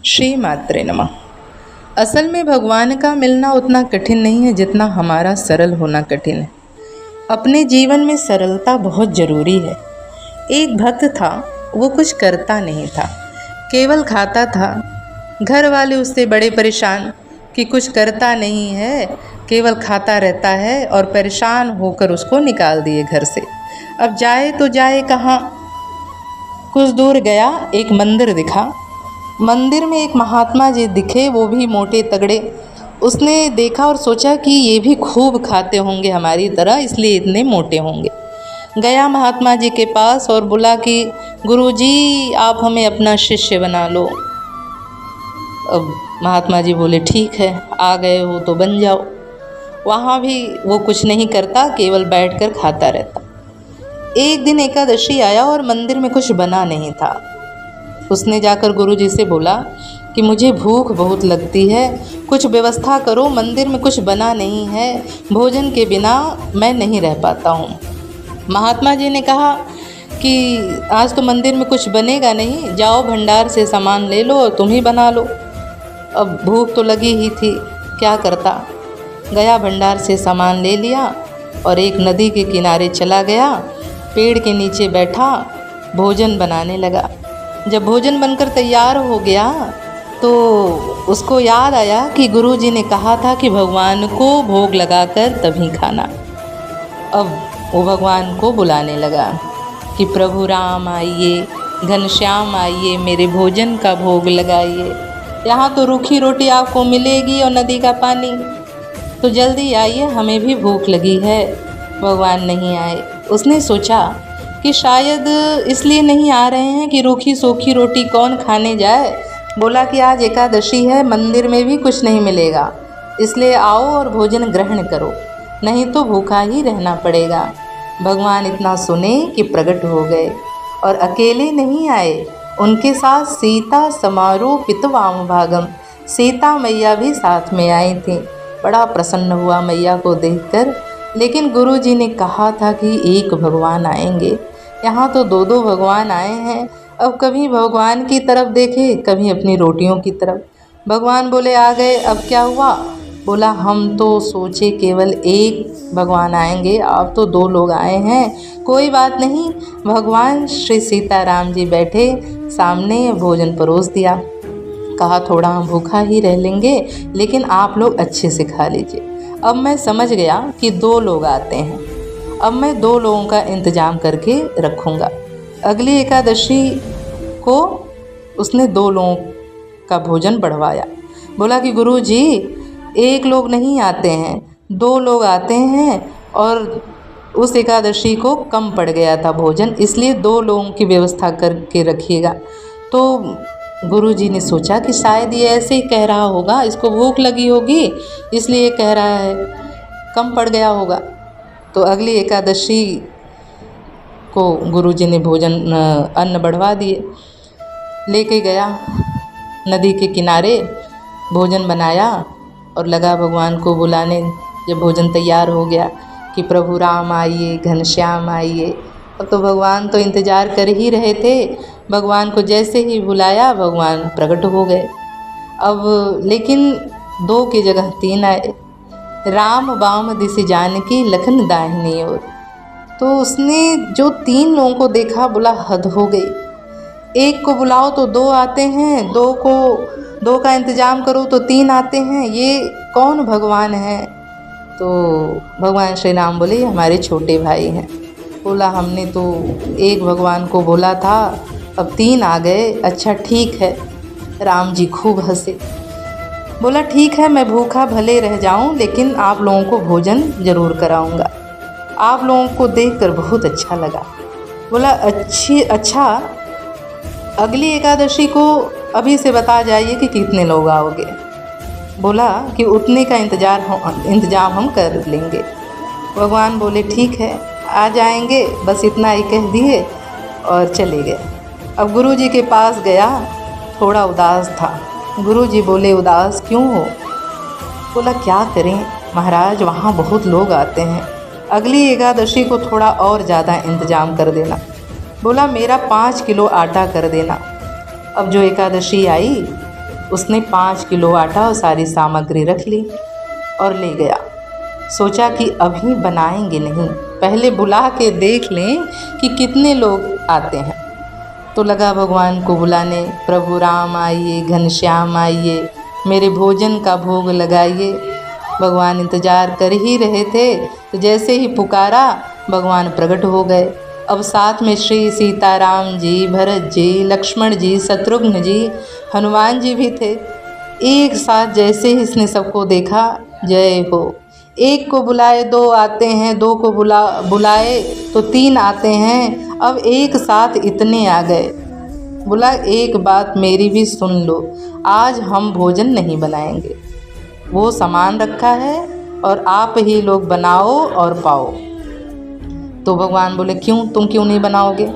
श्री मात्रे नमः। असल में भगवान का मिलना उतना कठिन नहीं है जितना हमारा सरल होना कठिन है। अपने जीवन में सरलता बहुत ज़रूरी है। एक भक्त था, वो कुछ करता नहीं था, केवल खाता था। घर वाले उससे बड़े परेशान कि कुछ करता नहीं है, केवल खाता रहता है, और परेशान होकर उसको निकाल दिए घर से। अब जाए तो जाए कहाँ। कुछ दूर गया, एक मंदिर दिखा। मंदिर में एक महात्मा जी दिखे, वो भी मोटे तगड़े। उसने देखा और सोचा कि ये भी खूब खाते होंगे हमारी तरह, इसलिए इतने मोटे होंगे। गया महात्मा जी के पास और बोला कि गुरुजी आप हमें अपना शिष्य बना लो। अब महात्मा जी बोले ठीक है, आ गए हो तो बन जाओ। वहाँ भी वो कुछ नहीं करता, केवल बैठकर खाता रहता। एक दिन एकादशी आया और मंदिर में कुछ बना नहीं था। उसने जाकर गुरुजी से बोला कि मुझे भूख बहुत लगती है, कुछ व्यवस्था करो, मंदिर में कुछ बना नहीं है, भोजन के बिना मैं नहीं रह पाता हूँ। महात्मा जी ने कहा कि आज तो मंदिर में कुछ बनेगा नहीं, जाओ भंडार से सामान ले लो और तुम ही बना लो। अब भूख तो लगी ही थी, क्या करता। गया भंडार से सामान ले लिया और एक नदी के किनारे चला गया, पेड़ के नीचे बैठा, भोजन बनाने लगा। जब भोजन बनकर तैयार हो गया तो उसको याद आया कि गुरुजी ने कहा था कि भगवान को भोग लगाकर तभी खाना। अब वो भगवान को बुलाने लगा कि प्रभु राम आइए, घनश्याम आइए, मेरे भोजन का भोग लगाइए। यहाँ तो रूखी रोटी आपको मिलेगी और नदी का पानी, तो जल्दी आइए, हमें भी भूख लगी है। भगवान नहीं आए। उसने सोचा कि शायद इसलिए नहीं आ रहे हैं कि रूखी सूखी रोटी कौन खाने जाए। बोला कि आज एकादशी है, मंदिर में भी कुछ नहीं मिलेगा, इसलिए आओ और भोजन ग्रहण करो, नहीं तो भूखा ही रहना पड़ेगा। भगवान इतना सुने कि प्रकट हो गए और अकेले नहीं आए, उनके साथ सीता समारोह पितवाम भागम, सीता मैया भी साथ में आई थी। बड़ा प्रसन्न हुआ मैया को देखकर, लेकिन गुरुजी ने कहा था कि एक भगवान आएंगे, यहाँ तो दो दो भगवान आए हैं। अब कभी भगवान की तरफ देखे, कभी अपनी रोटियों की तरफ। भगवान बोले आ गए, अब क्या हुआ। बोला हम तो सोचे केवल एक भगवान आएंगे, आप तो दो लोग आए हैं। कोई बात नहीं। भगवान श्री सीताराम जी बैठे सामने, भोजन परोस दिया। कहा थोड़ा हम भूखा ही रह लेंगे, लेकिन आप लोग अच्छे से खा लीजिए। अब मैं समझ गया कि दो लोग आते हैं, अब मैं दो लोगों का इंतज़ाम करके रखूँगा। अगली एकादशी को उसने दो लोगों का भोजन बढ़वाया। बोला कि गुरुजी एक लोग नहीं आते हैं, दो लोग आते हैं, और उस एकादशी को कम पड़ गया था भोजन, इसलिए दो लोगों की व्यवस्था करके रखिएगा। तो गुरुजी ने सोचा कि शायद ये ऐसे ही कह रहा होगा, इसको भूख लगी होगी इसलिए कह रहा है, कम पड़ गया होगा। तो अगली एकादशी को गुरुजी ने भोजन अन्न बढ़वा दिए। लेके गया नदी के किनारे, भोजन बनाया और लगा भगवान को बुलाने। जब भोजन तैयार हो गया कि प्रभु राम आइए, घनश्याम आइए, अब तो भगवान तो इंतज़ार कर ही रहे थे। भगवान को जैसे ही बुलाया भगवान प्रकट हो गए। अब लेकिन दो की जगह तीन आए। राम बाम दिस जानकी, लखन दाहिनी ओर। तो उसने जो तीन लोगों को देखा, बोला हद हो गई। एक को बुलाओ तो दो आते हैं, दो का इंतज़ाम करो तो तीन आते हैं, ये कौन भगवान है। तो भगवान श्री राम बोले ये हमारे छोटे भाई हैं। बोला हमने तो एक भगवान को बोला था, अब तीन आ गए, अच्छा ठीक है। राम जी खूब हंसे। बोला ठीक है, मैं भूखा भले रह जाऊं, लेकिन आप लोगों को भोजन ज़रूर कराऊंगा। आप लोगों को देखकर बहुत अच्छा लगा। बोला अच्छा अगली एकादशी को अभी से बता जाइए कि कितने लोग आओगे। बोला कि उतने का इंतज़ाम हम कर लेंगे। भगवान बोले ठीक है, आ जाएंगे, बस इतना ही कह दिए और चले गए। अब गुरुजी के पास गया, थोड़ा उदास था। गुरुजी बोले उदास क्यों हो। बोला क्या करें महाराज, वहाँ बहुत लोग आते हैं, अगली एकादशी को थोड़ा और ज़्यादा इंतज़ाम कर देना। बोला मेरा 5 किलो आटा कर देना। अब जो एकादशी आई उसने 5 किलो आटा और सारी सामग्री रख ली और ले गया। सोचा कि अभी बनाएंगे नहीं, पहले बुला के देख लें कि कितने लोग आते हैं। तो लगा भगवान को बुलाने, प्रभु राम आइए, घनश्याम आइए, मेरे भोजन का भोग लगाइए। भगवान इंतज़ार कर ही रहे थे, तो जैसे ही पुकारा भगवान प्रकट हो गए। अब साथ में श्री सीताराम जी, भरत जी, लक्ष्मण जी, शत्रुघ्न जी, हनुमान जी भी थे। एक साथ जैसे ही इसने सबको देखा, जय हो, एक को बुलाए 2 आते हैं, 2 को बुलाए तो 3 आते हैं, अब एक साथ इतने आ गए। बोला एक बात मेरी भी सुन लो, आज हम भोजन नहीं बनाएंगे, वो सामान रखा है और आप ही लोग बनाओ और पाओ। तो भगवान बोले क्यों, तुम क्यों नहीं बनाओगे?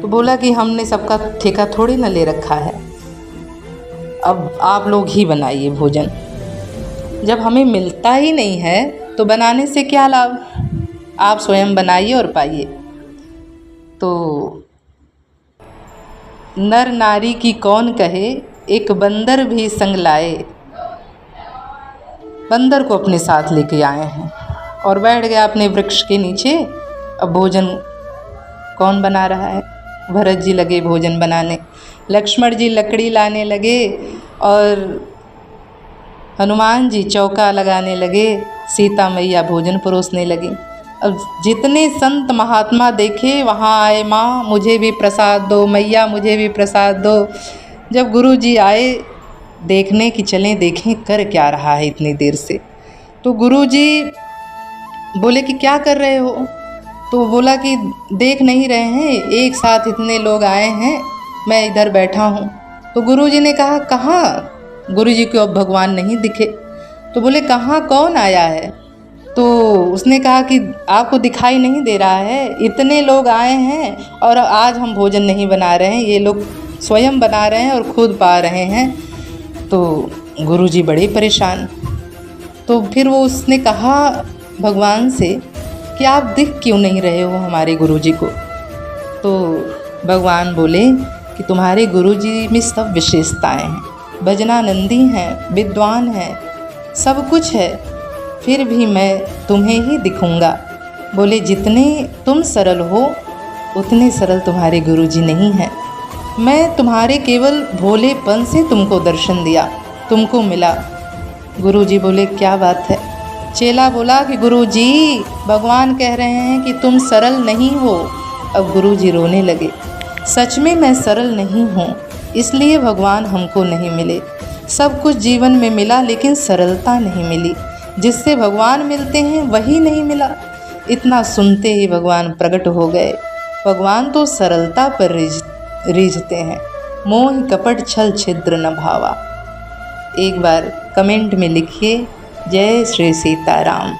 तो बोला कि हमने सबका ठेका थोड़ी ना ले रखा है, अब आप लोग ही बनाइए भोजन। जब हमें मिलता ही नहीं है तो बनाने से क्या लाभ, आप स्वयं बनाइए और पाइए। तो नर नारी की कौन कहे, एक बंदर भी संग लाए। बंदर को अपने साथ लेके आए हैं और बैठ गया अपने वृक्ष के नीचे। अब भोजन कौन बना रहा है? भरत जी लगे भोजन बनाने, लक्ष्मण जी लकड़ी लाने लगे और हनुमान जी चौका लगाने लगे, सीता मैया भोजन परोसने लगी। अब जितने संत महात्मा देखे वहाँ आए, माँ मुझे भी प्रसाद दो, मैया मुझे भी प्रसाद दो। जब गुरु जी आए देखने कि चलें देखें कर क्या रहा है इतनी देर से, तो गुरु जी बोले कि क्या कर रहे हो? तो बोला कि देख नहीं रहे हैं, एक साथ इतने लोग आए हैं, मैं इधर बैठा हूँ। तो गुरु जी ने कहा कहाँ? गुरु जी को अब भगवान नहीं दिखे। तो बोले कहाँ, कौन आया है? तो उसने कहा कि आपको दिखाई नहीं दे रहा है, इतने लोग आए हैं और आज हम भोजन नहीं बना रहे हैं, ये लोग स्वयं बना रहे हैं और खुद पा रहे हैं। तो गुरु जी बड़े परेशान। तो फिर वो उसने कहा भगवान से कि आप दिख क्यों नहीं रहे हो हमारे गुरु जी को? तो भगवान बोले कि तुम्हारे गुरु जी में सब विशेषताएं हैं, भजनानंदी हैं, विद्वान हैं, सब कुछ है, फिर भी मैं तुम्हें ही दिखूंगा। बोले जितने तुम सरल हो उतने सरल तुम्हारे गुरुजी नहीं हैं। मैं तुम्हारे केवल भोलेपन से तुमको दर्शन दिया, तुमको मिला। गुरुजी बोले क्या बात है? चेला बोला कि गुरुजी भगवान कह रहे हैं कि तुम सरल नहीं हो। अब गुरुजी रोने लगे, सच में मैं सरल नहीं हूँ, इसलिए भगवान हमको नहीं मिले। सब कुछ जीवन में मिला लेकिन सरलता नहीं मिली, जिससे भगवान मिलते हैं वही नहीं मिला। इतना सुनते ही भगवान प्रकट हो गए। भगवान तो सरलता पर रीझते हैं, मोह कपट छल छिद्र न भावा। एक बार कमेंट में लिखिए, जय श्री सीताराम।